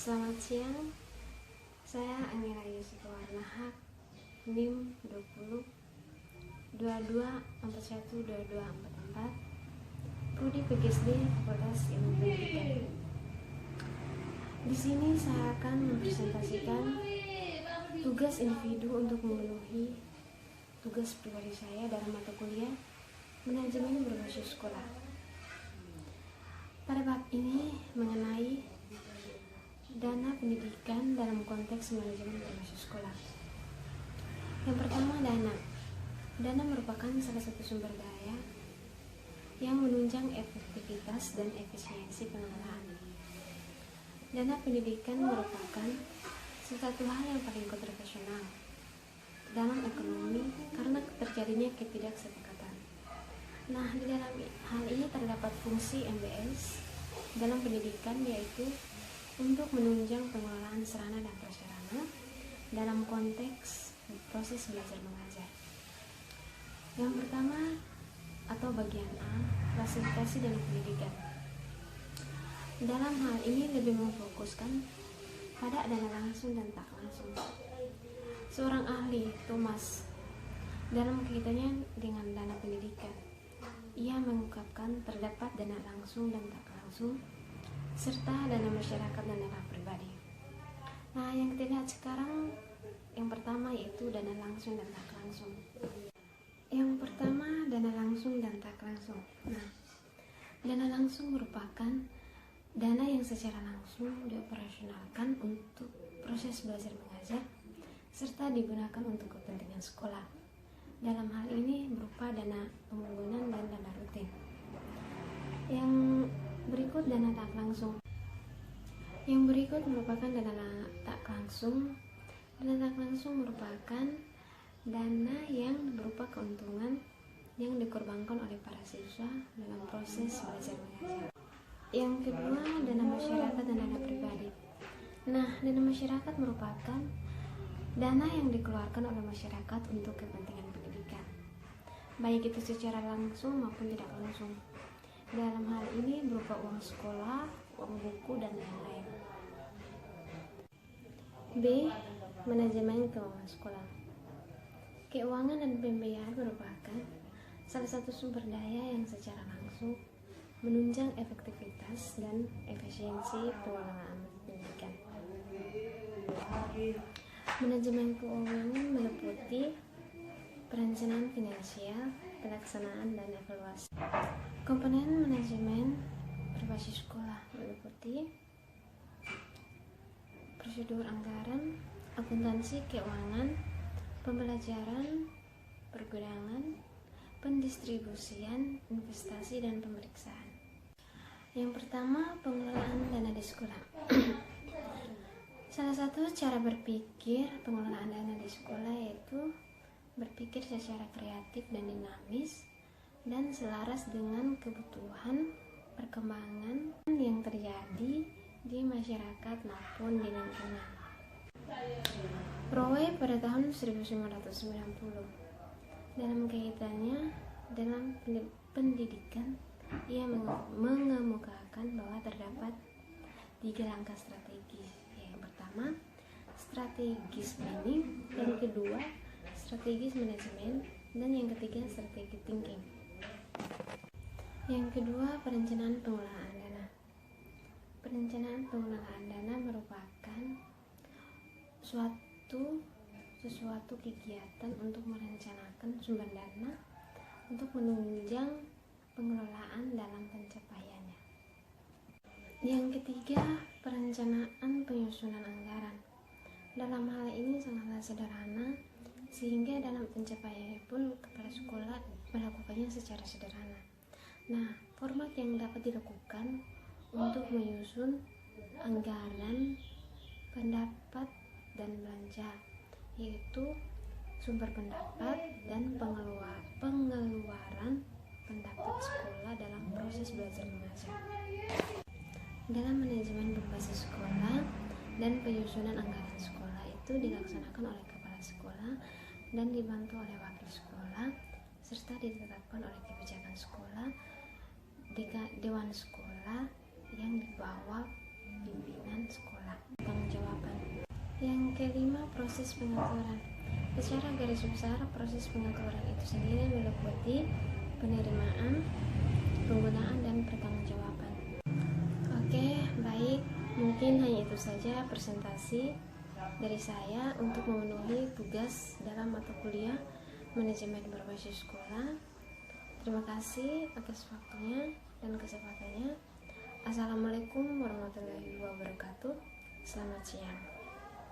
Selamat siang, saya Angela Yusika Warnahak, NIM 20 22412244, Prodi PGSD Fakultas Ilmu Pendidikan. Di sini saya akan mempresentasikan tugas individu untuk memenuhi tugas pribadi saya dalam mata kuliah Manajemen Berbasis Sekolah. Pada bab ini mengenai dana pendidikan dalam konteks manajemen berbasis sekolah. Yang pertama, dana. Dana merupakan salah satu sumber daya yang menunjang efektivitas dan efisiensi pengelolaan. Dana pendidikan merupakan sesuatu hal yang paling kontroversial dalam ekonomi karena terjadinya ketidaksepakatan. Nah, di dalam hal ini terdapat fungsi MBS dalam pendidikan, yaitu untuk menunjang pengelolaan sarana dan prasarana dalam konteks proses belajar mengajar. Yang pertama atau bagian A, fasilitasi dana pendidikan. Dalam hal ini lebih memfokuskan pada dana langsung dan tak langsung. Seorang ahli, Thomas, dalam kaitannya dengan dana pendidikan, ia mengungkapkan terdapat dana langsung dan tak langsung, serta dana masyarakat dan dana pribadi. Nah, yang kita lihat sekarang, yang pertama yaitu dana langsung dan tak langsung. Yang pertama, dana langsung dan tak langsung. Nah, dana langsung merupakan dana yang secara langsung dioperasionalkan untuk proses belajar mengajar serta digunakan untuk kepentingan sekolah. Dalam hal ini berupa dana pembangunan dan dana rutin. Yang berikut dana tak langsung. Yang berikut merupakan dana tak langsung. Dana tak langsung merupakan dana yang berupa keuntungan yang dikorbankan oleh para siswa dalam proses belajar mengajar. Yang kedua, dana masyarakat dan dana pribadi. Nah, dana masyarakat merupakan dana yang dikeluarkan oleh masyarakat untuk kepentingan pendidikan, baik itu secara langsung maupun tidak langsung. Dalam hal ini berupa uang sekolah, uang buku, dan lain-lain. B. Manajemen keuangan sekolah. Keuangan dan pembiayaan merupakan salah satu sumber daya yang secara langsung menunjang efektivitas dan efisiensi pengelolaan pendidikan. Manajemen keuangan meliputi perencanaan finansial, pelaksanaan, dan evaluasi. Komponen manajemen berbasis sekolah meliputi prosedur anggaran, akuntansi keuangan, pembelajaran, pergudangan, pendistribusian, investasi, dan pemeriksaan. Yang pertama, pengelolaan dana di sekolah. Salah satu cara berpikir pengelolaan dana di sekolah yaitu berpikir secara kreatif dan dinamis dan selaras dengan kebutuhan perkembangan yang terjadi di masyarakat maupun di lingkungan. Rowe pada tahun 1990 dalam kaitannya dalam pendidikan, ia mengemukakan bahwa terdapat 3 langkah strategis. Yang pertama, strategis planning, yang kedua, strategis manajemen, dan yang ketiga, strategi thinking. Yang kedua, perencanaan pengelolaan dana. Perencanaan pengelolaan dana merupakan sesuatu kegiatan untuk merencanakan sumber dana untuk menunjang pengelolaan dalam pencapaiannya. Yang ketiga, perencanaan penyusunan anggaran. Dalam hal ini sangatlah sederhana, sehingga dalam pencapaiannya pun kepala sekolah melakukannya secara sederhana. Nah, format yang dapat dilakukan untuk menyusun anggaran, pendapat, dan belanja, yaitu sumber pendapat dan pengeluaran pendapat sekolah dalam proses belajar mengajar. Dalam manajemen berbasis sekolah dan penyusunan anggaran sekolah itu dilaksanakan oleh kepala sekolah dan dibantu oleh wakil sekolah, serta ditetapkan oleh kebijakan sekolah, dewan sekolah yang di bawah pimpinan sekolah. kelima, proses pengaturan. Secara garis besar, proses pengaturan itu sendiri meliputi penerimaan, penggunaan, dan pertanggungjawaban. Oke, baik. Mungkin hanya itu saja presentasi dari saya untuk memenuhi tugas dalam mata kuliah Manajemen Berbasis Sekolah. Terima kasih atas waktunya dan kesempatannya. Assalamualaikum warahmatullahi wabarakatuh. Selamat siang.